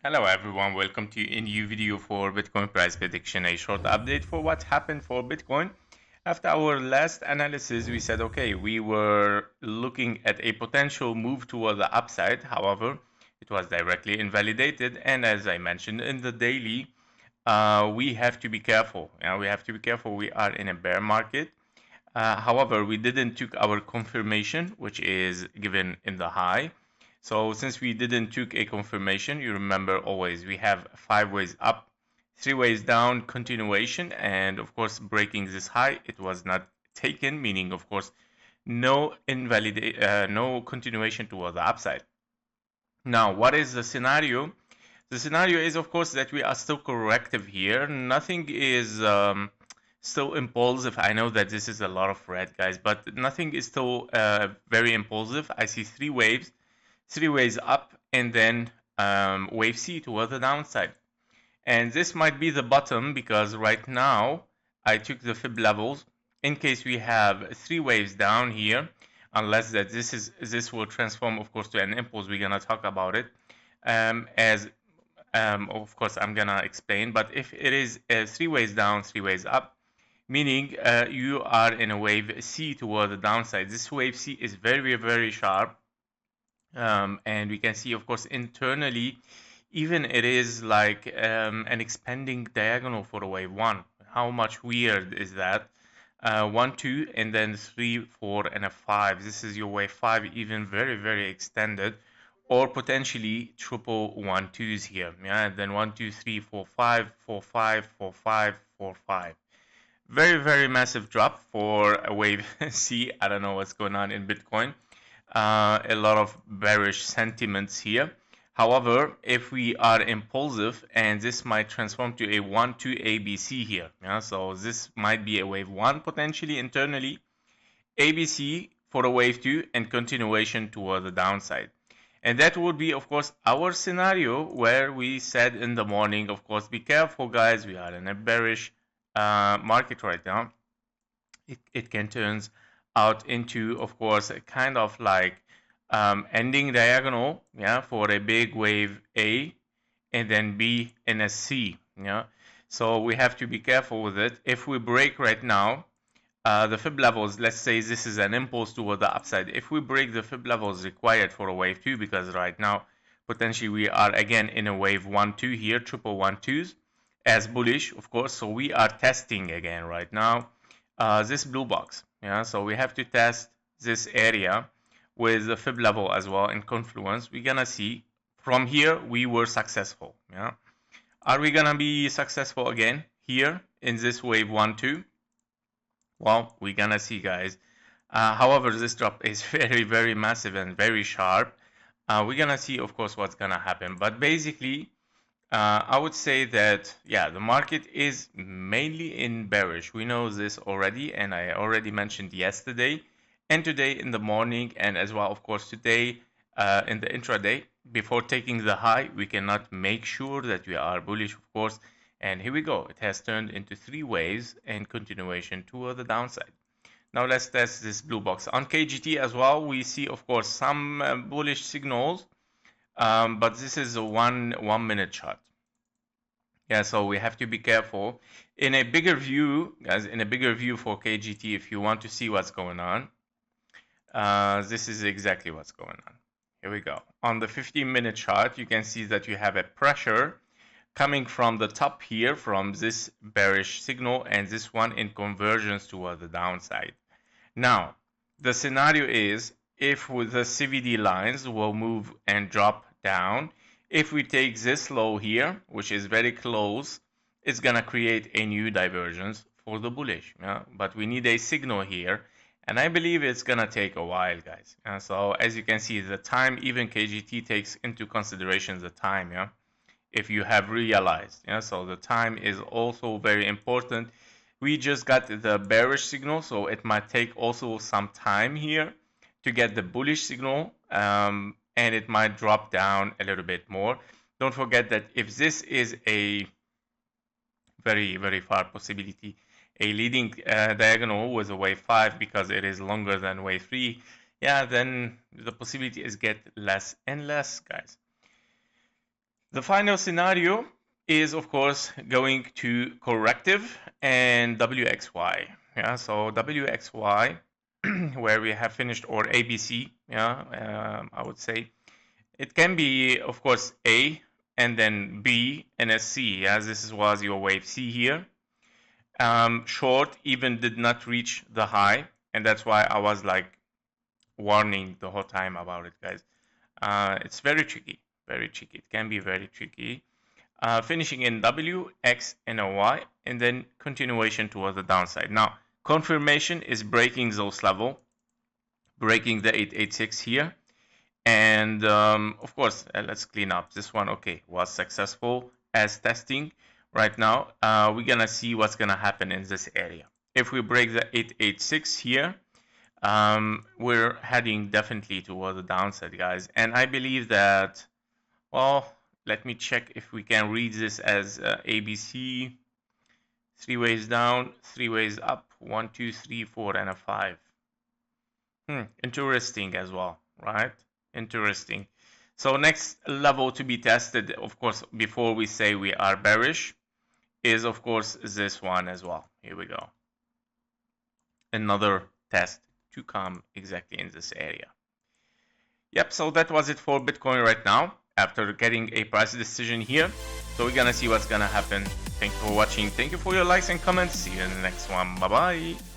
Hello everyone, welcome to a new video for Bitcoin price prediction, a short update for what happened for Bitcoin. After our last analysis, we said, okay, we were looking at a potential move toward the upside. However, it was directly invalidated. And as I mentioned in the daily, we have to be careful. We have to be careful. We are in a bear market. However, we didn't took our confirmation, which is given in the high. So since we didn't took a confirmation, you remember always we have 5 ways up, 3 ways down, continuation, and of course breaking this high, it was not taken, meaning of course no continuation toward the upside. Now, what is the scenario? The scenario is, of course, that we are still corrective here. Nothing is still impulsive. I know that this is a lot of red, guys, but nothing is still very impulsive. I see 3 waves, 3 ways up, and then wave C toward the downside. And this might be the bottom because right now I took the fib levels in case we have 3 waves down here, unless that this will transform, of course, to an impulse. We're gonna talk about it as of course I'm gonna explain. But if it is 3 ways down, 3 ways up, meaning you are in a wave C toward the downside. This wave C is very, very sharp. And we can see, of course, internally, even it is like an expanding diagonal for a wave 1. How much weird is that? 1, 2, and then 3, 4, and a 5. This is your wave 5, even very, very extended, or potentially triple 1, 2s here. Yeah, and then 1, 2, 3, 4, 5, 4, 5, 4, 5, 4, 5. Very, very massive drop for a wave C. I don't know what's going on in Bitcoin. A lot of bearish sentiments here. However, if we are impulsive, and this might transform to a 1-2 ABC here. Yeah, so this might be a wave 1 potentially internally, ABC for a wave 2, and continuation toward the downside. And that would be, of course, our scenario where we said in the morning, of course, be careful, guys. We are in a bearish market right now. It can turn out into, of course, a kind of like ending diagonal, yeah, for a big wave A, and then B and a C, yeah. So we have to be careful with it. If we break right now, the fib levels, let's say this is an impulse toward the upside. If we break the fib levels required for a wave 2, because right now potentially we are again in a wave 1, 2 here, triple 1, 2s, as bullish, of course. So we are testing again right now this blue box. Yeah, so we have to test this area with the fib level as well in confluence. We're gonna see from here we were successful. Yeah, are we gonna be successful again here in this wave 1, 2? Well, we're gonna see, guys. However, this drop is very, very massive and very sharp. We're gonna see, of course, what's gonna happen. But basically, I would say that, yeah, the market is mainly in bearish. We know this already, and I already mentioned yesterday and today in the morning, and as well, of course, today in the intraday. Before taking the high, we cannot make sure that we are bullish, of course. And here we go. It has turned into 3 waves and continuation toward the downside. Now let's test this blue box. On KGT as well, we see, of course, some bullish signals, but this is a one minute chart. Yeah, so we have to be careful. In a bigger view, guys, in a bigger view for KGT, if you want to see what's going on, this is exactly what's going on. Here we go. On the 15-minute chart, you can see that you have a pressure coming from the top here, from this bearish signal, and this one in convergence toward the downside. Now, the scenario is if with the CVD lines will move and drop down, if we take this low here, which is very close, it's gonna create a new divergence for the bullish. Yeah? But we need a signal here, and I believe it's gonna take a while, guys. So as you can see, the time, even KGT takes into consideration the time. Yeah, if you have realized. Yeah, so the time is also very important. We just got the bearish signal, so it might take also some time here to get the bullish signal, and it might drop down a little bit more. Don't forget that if this is a very, very far possibility, a leading diagonal with a wave 5 because it is longer than wave 3, yeah, then the possibility is get less and less, guys. The final scenario is of course going to corrective and WXY. Yeah, so WXY where we have finished, or ABC, yeah, I would say it can be of course A and then B and a C, as this was your wave C here. Short even did not reach the high, and that's why I was like warning the whole time about it, guys. It's very tricky, very tricky. It can be very tricky. Finishing in W, X, and a Y, and then continuation towards the downside. Now, confirmation is breaking those level, breaking the 886 here. And of course, let's clean up this one. Okay, was successful as testing. Right now, we're gonna see what's gonna happen in this area. If we break the 886 here, we're heading definitely toward the downside, guys. And I believe that, well, let me check if we can read this as ABC. 3 ways down, 3 ways up, 1, 2, 3, 4, and a 5. Interesting as well, right? Interesting. So next level to be tested, of course, before we say we are bearish, is of course this one as well. Here we go. Another test to come exactly in this area. Yep, so that was it for Bitcoin right now, after getting a price decision here. So we're gonna see what's gonna happen. Thank you for watching. Thank you for your likes and comments. See you in the next one. Bye bye.